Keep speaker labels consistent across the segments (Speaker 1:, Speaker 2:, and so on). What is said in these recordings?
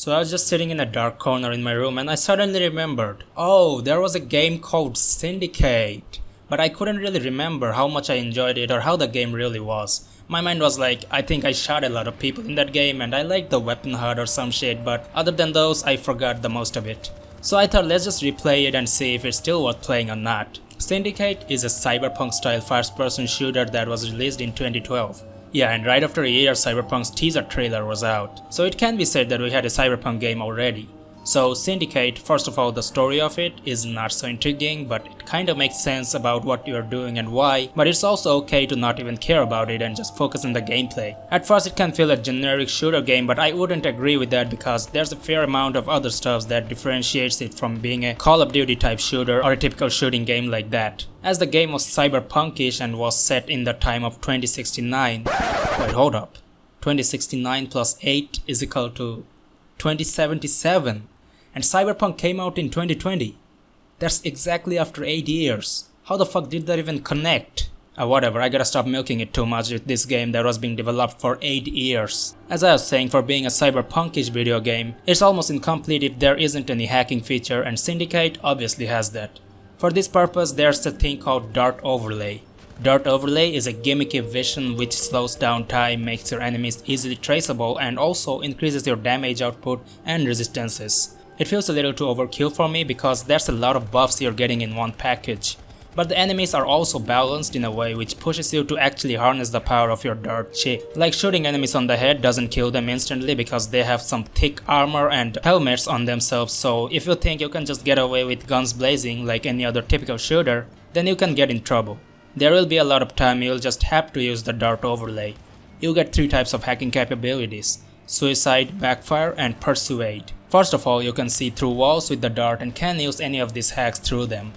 Speaker 1: So I was just sitting in a dark corner in my room and I suddenly remembered, oh, there was a game called Syndicate. But I couldn't really remember how much I enjoyed it or how the game really was. My mind was like, I think I shot a lot of people in that game and I liked the weapon HUD or some shit, but other than those, I forgot the most of it. So I thought let's just replay it and see if it's still worth playing or not. Syndicate is a cyberpunk style first-person shooter that was released in 2012. Yeah, and right after a year, Cyberpunk's teaser trailer was out, so it can be said that we had a Cyberpunk game already. So Syndicate, first of all, the story of it is not so intriguing, but it kind of makes sense about what you're doing and why, but it's also okay to not even care about it and just focus on the gameplay. At first it can feel a generic shooter game, but I wouldn't agree with that because there's a fair amount of other stuff that differentiates it from being a Call of Duty type shooter or a typical shooting game like that. As the game was cyberpunkish and was set in the time of 2069. Wait, hold up. 2069 plus 8 is equal to 2077. And Cyberpunk came out in 2020. That's exactly after 8 years. How the fuck did that even connect? Whatever, I gotta stop milking it too much with this game that was being developed for 8 years. As I was saying, for being a cyberpunkish video game, it's almost incomplete if there isn't any hacking feature, and Syndicate obviously has that. For this purpose, there's a thing called Dart Overlay. Dart Overlay is a gimmicky vision which slows down time, makes your enemies easily traceable, and also increases your damage output and resistances. It feels a little too overkill for me because there's a lot of buffs you're getting in one package. But the enemies are also balanced in a way which pushes you to actually harness the power of your dart chip. Like shooting enemies on the head doesn't kill them instantly because they have some thick armor and helmets on themselves, so if you think you can just get away with guns blazing like any other typical shooter, then you can get in trouble. There will be a lot of time you'll just have to use the Dart Overlay. You get 3 types of hacking capabilities: Suicide, Backfire, and Persuade. First of all, you can see through walls with the dart and can use any of these hacks through them.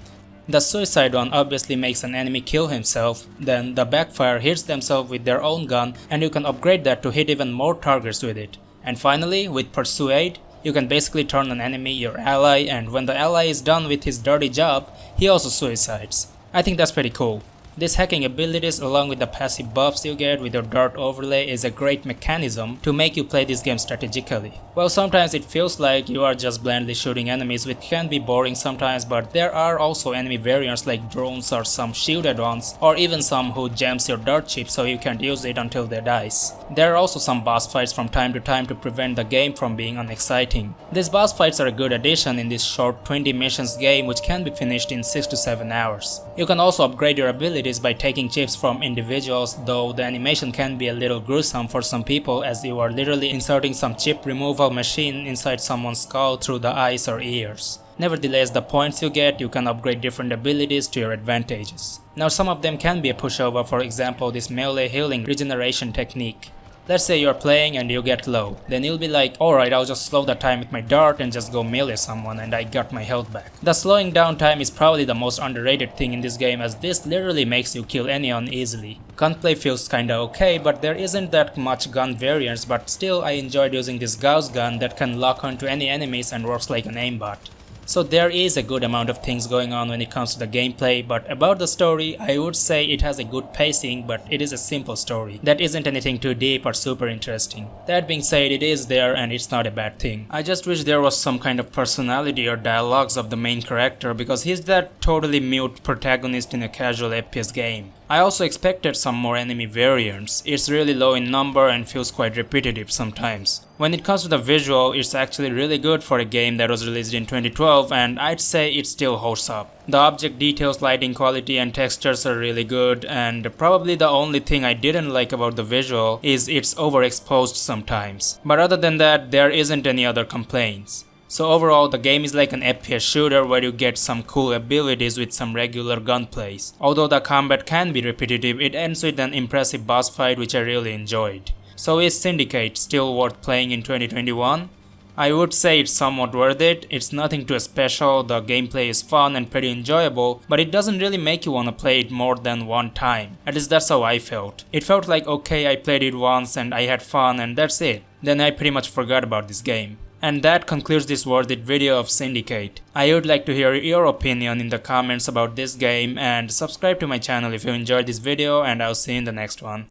Speaker 1: The Suicide one obviously makes an enemy kill himself, then the Backfire hits themselves with their own gun and you can upgrade that to hit even more targets with it. And finally, with Persuade, you can basically turn an enemy your ally, and when the ally is done with his dirty job, he also suicides. I think that's pretty cool. These hacking abilities along with the passive buffs you get with your Dart Overlay is a great mechanism to make you play this game strategically. Well, sometimes it feels like you are just blindly shooting enemies, which can be boring sometimes, but there are also enemy variants like drones or some shielded ones, or even some who jams your dart chip so you can't use it until they dies. There are also some boss fights from time to time to prevent the game from being unexciting. These boss fights are a good addition in this short 20 missions game which can be finished in 6 to 7 hours. You can also upgrade your abilities by taking chips from individuals, though the animation can be a little gruesome for some people as you are literally inserting some chip removal machine inside someone's skull through the eyes or ears. Nevertheless, the points you get, you can upgrade different abilities to your advantages. Now some of them can be a pushover, for example this melee healing regeneration technique. Let's say you're playing and you get low, then you'll be like, alright, I'll just slow the time with my dart and just go melee someone and I got my health back. The slowing down time is probably the most underrated thing in this game, as this literally makes you kill anyone easily. Gunplay feels kinda okay, but there isn't that much gun variance, but still I enjoyed using this Gauss gun that can lock onto any enemies and works like an aimbot. So there is a good amount of things going on when it comes to the gameplay, but about the story, I would say it has a good pacing, but it is a simple story that isn't anything too deep or super interesting. That being said, it is there and it's not a bad thing. I just wish there was some kind of personality or dialogues of the main character, because he's that totally mute protagonist in a casual FPS game. I also expected some more enemy variants. It's really low in number and feels quite repetitive sometimes. When it comes to the visual, it's actually really good for a game that was released in 2012, and I'd say it still holds up. The object details, lighting quality and textures are really good, and probably the only thing I didn't like about the visual is it's overexposed sometimes. But other than that, there isn't any other complaints. So overall, the game is like an FPS shooter where you get some cool abilities with some regular gunplays. Although the combat can be repetitive, it ends with an impressive boss fight which I really enjoyed. So is Syndicate still worth playing in 2021? I would say it's somewhat worth it. It's nothing too special, the gameplay is fun and pretty enjoyable, but it doesn't really make you wanna play it more than one time. At least that's how I felt. It felt like, okay, I played it once and I had fun and that's it. Then I pretty much forgot about this game. And that concludes this worth it video of Syndicate. I would like to hear your opinion in the comments about this game, and subscribe to my channel if you enjoyed this video, and I'll see you in the next one.